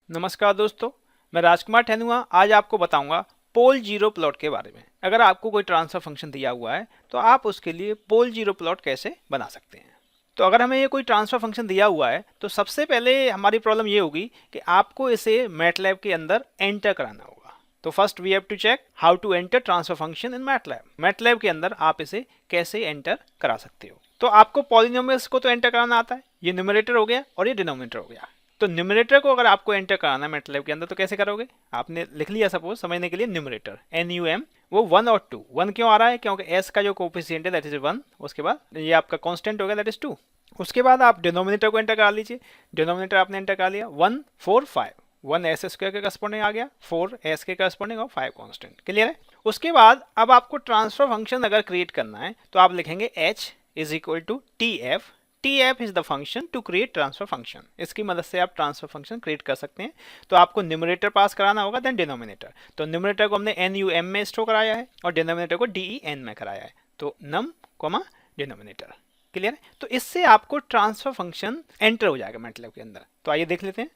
नमस्कार दोस्तों, मैं राजकुमार ठेनुआ आज आपको बताऊंगा पोल जीरो प्लॉट के बारे में। अगर आपको कोई ट्रांसफर फंक्शन दिया हुआ है तो आप उसके लिए पोल जीरो प्लॉट कैसे बना सकते हैं। तो अगर हमें ये कोई ट्रांसफर फंक्शन दिया हुआ है तो सबसे पहले हमारी प्रॉब्लम ये होगी कि आपको इसे मैटलैब के अंदर एंटर कराना होगा। तो first we have to check how to enter transfer function in MATLAB. MATLAB के अंदर आप इसे कैसे एंटर करा सकते हो। तो आपको पॉलिनोमियल्स को तो एंटर कराना आता है, ये न्यूमरेटर हो गया और ये डिनोमिनेटर हो गया। तो न्यूमरेटर को अगर आपको एंटर कराना है मैटलैब के अंदर तो कैसे करोगे। आपने लिख लिया सपोज समझने के लिए न्यूमरेटर NUM, वो 1 और 2। 1 क्यों आ रहा है, क्योंकि s का जो कोफिशिएंट है दैट इज 1। उसके बाद ये आपका कांस्टेंट हो गया दैट इज 2। उसके बाद आप डिनोमिनेटर को एंटर करा लीजिए। डिनोमिनेटर आपने एंटर करा लिया 1 4 5। 1 एस स्क्वायर के करस्पॉन्डिंग आ गया, 4 एस के करस्पॉन्डिंग और 5 कांस्टेंट। क्लियर है। उसके बाद अब आपको ट्रांसफर फंक्शन अगर क्रिएट करना है तो आप लिखेंगे h is equal to TF। TF is the function to create transfer function. इसकी मदद से आप ट्रांसफर फंक्शन क्रिएट कर सकते हैं। तो आपको न्यूमरेटर पास कराना होगा देन डिनोमिनेटर। तो न्यूमरेटर को हमने NUM में स्टोर कराया है और डिनोमिनेटर को DEN में कराया है। तो नम कोमा डिनोमिनेटर। क्लियर है। तो इससे आपको ट्रांसफर फंक्शन एंटर हो जाएगा मैटलैब के अंदर। तो आइए देख लेते हैं।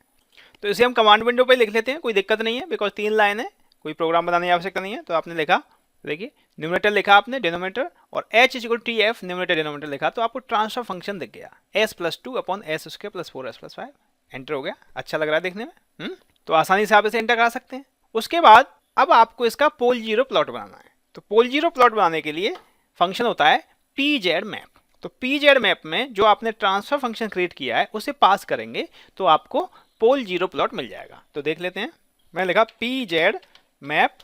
तो इसे हम कमांड विंडो पे लिख लेते हैं, कोई दिक्कत नहीं है बिकॉज 3 लाइन है, कोई प्रोग्राम बनाने की आवश्यकता नहीं है। तो आपने लिखा, देखिए न्यूमरेटर लिखा आपने, डिनोमिनेटर और h is equal to TF, numerator denominator लिखा तो आपको ट्रांसफर फंक्शन दिख गया s plus 2 upon s square plus 4s plus 5। Enter हो गया। अच्छा लग रहा है देखने में। तो आसानी से आप इसे एंटर करा सकते हैं। उसके बाद अब आपको इसका पोल जीरो प्लॉट बनाना है। तो पोल जीरो प्लॉट बनाने के लिए फंक्शन होता है pz मैप। तो pz मैप में जो आपने ट्रांसफर फंक्शन क्रिएट किया है उसे पास करेंगे तो आपको पोल जीरो प्लॉट मिल जाएगा। तो देख लेते हैं। मैं लिखा pz मैप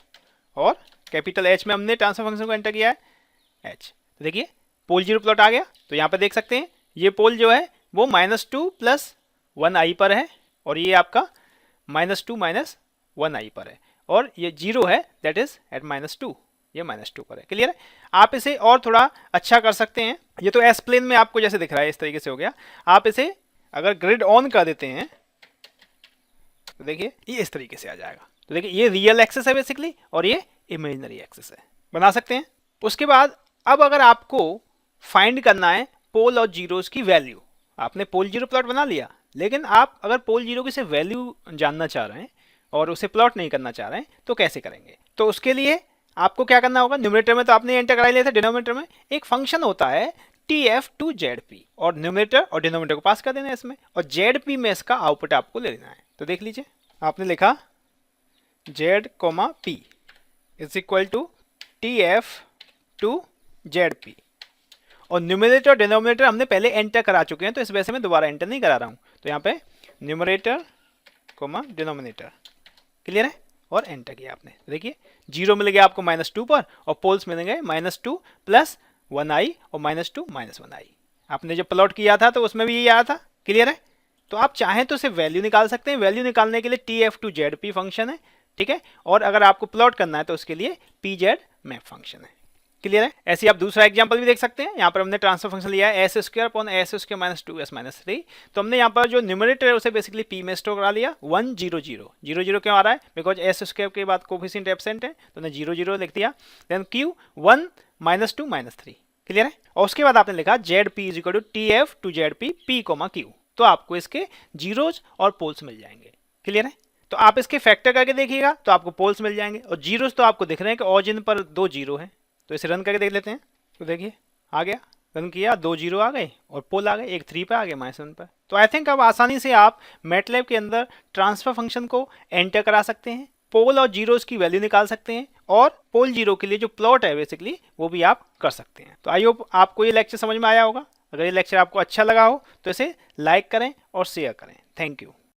और कैपिटल H में हमने ट्रांसफर फंक्शन को एंटर किया है H। तो देखिए पोल जीरो प्लॉट आ गया। तो यहाँ पे देख सकते हैं ये पोल जो है वो -2 प्लस 1i पर है और ये आपका -2 माइनस 1i पर है और ये 0 है दैट इज एट -2, ये -2 पर है। क्लियर है। आप इसे और थोड़ा अच्छा कर सकते हैं। ये तो एस प्लेन में आपको जैसे दिख रहा है इस तरीके से हो गया। आप इसे अगर ग्रिड ऑन कर देते हैं तो देखिए ये इस तरीके से आ जाएगा। तो देखिए ये रियल एक्सेस है बेसिकली और ये इमेजिनरी एक्सेस है। बना सकते हैं। उसके बाद अब अगर आपको फाइंड करना है पोल और जीरोस की वैल्यू, आपने पोल जीरो प्लॉट बना लिया लेकिन आप अगर पोल जीरो की से वैल्यू जानना चाह रहे हैं और उसे प्लॉट नहीं करना चाह रहे हैं तो कैसे करेंगे। तो उसके लिए आपको क्या करना होगा, न्यूमरेटर में तो आपने एंटर करा लिया था। डिनोमिनेटर में एक फंक्शन होता है TF टू ZP और न्यूमरेटर और डिनोमिनेटर को पास कर देना है इसमें और ZP में इसका आउटपुट आपको ले लेना है। तो देख लीजिए आपने लिखा Z, P is equal to TF to ZP और न्यूमरेटर और डिनोमिनेटर हमने पहले एंटर करा चुके हैं तो इस वजह से मैं दोबारा एंटर नहीं करा रहा हूं। तो यहाँ पे न्यूमरेटर डिनोमिनेटर। क्लियर है। और एंटर किया आपने। देखिए 0 मिल गया आपको -2 पर और पोल्स मिलेंगे -2 प्लस 1i और -2 माइनस 1i। आपने जब प्लॉट किया था तो उसमें भी यही आया था। क्लियर है। तो आप चाहें तो सिर्फ वैल्यू निकाल सकते हैं। वैल्यू निकालने के लिए TF टू ZP फंक्शन है। ठीक है। और अगर आपको प्लॉट करना है तो उसके लिए pz मैप फंक्शन है। क्लियर है। ऐसे ही आप दूसरा एग्जांपल भी देख सकते हैं। यहाँ पर हमने ट्रांसफर फंक्शन लिया है s square upon s square minus 2s minus 3। तो हमने यहाँ पर जो न्यूमरेटर है उसे बेसिकली p में स्टोर करा लिया। 1 0 0 0 0 क्यों आ रहा है, बिकॉज s स्क्वायर के बाद कोफिशिएंट एब्सेंट है तो हमने 0 0 लिख दिया। Then q 1 -2 -3। क्लियर है। और उसके बाद आपने लिखा ZP is equal to TF to ZP P, Q। तो आपको इसके जीरोज और पोल्स मिल जाएंगे। क्लियर है। तो आप इसके फैक्टर करके देखिएगा तो आपको पोल्स मिल जाएंगे और जीरोज तो आपको दिख रहे हैं कि ऑरिजिन पर 2 0 है। तो इसे रन करके देख लेते हैं। तो देखिए आ गया, रन किया 2 0 आ गए और पोल आ गए, एक 3 पे आ गया -1 पर। तो आई थिंक अब आसानी से आप मैटलैब के अंदर ट्रांसफर फंक्शन को एंटर करा सकते हैं, पोल और जीरोज की वैल्यू निकाल सकते हैं और पोल जीरो के लिए जो प्लॉट है बेसिकली वो भी आप कर सकते हैं। तो आई होप आपको ये लेक्चर समझ में आया होगा। अगर ये लेक्चर आपको अच्छा लगा हो तो इसे लाइक करें और शेयर करें। Thank you.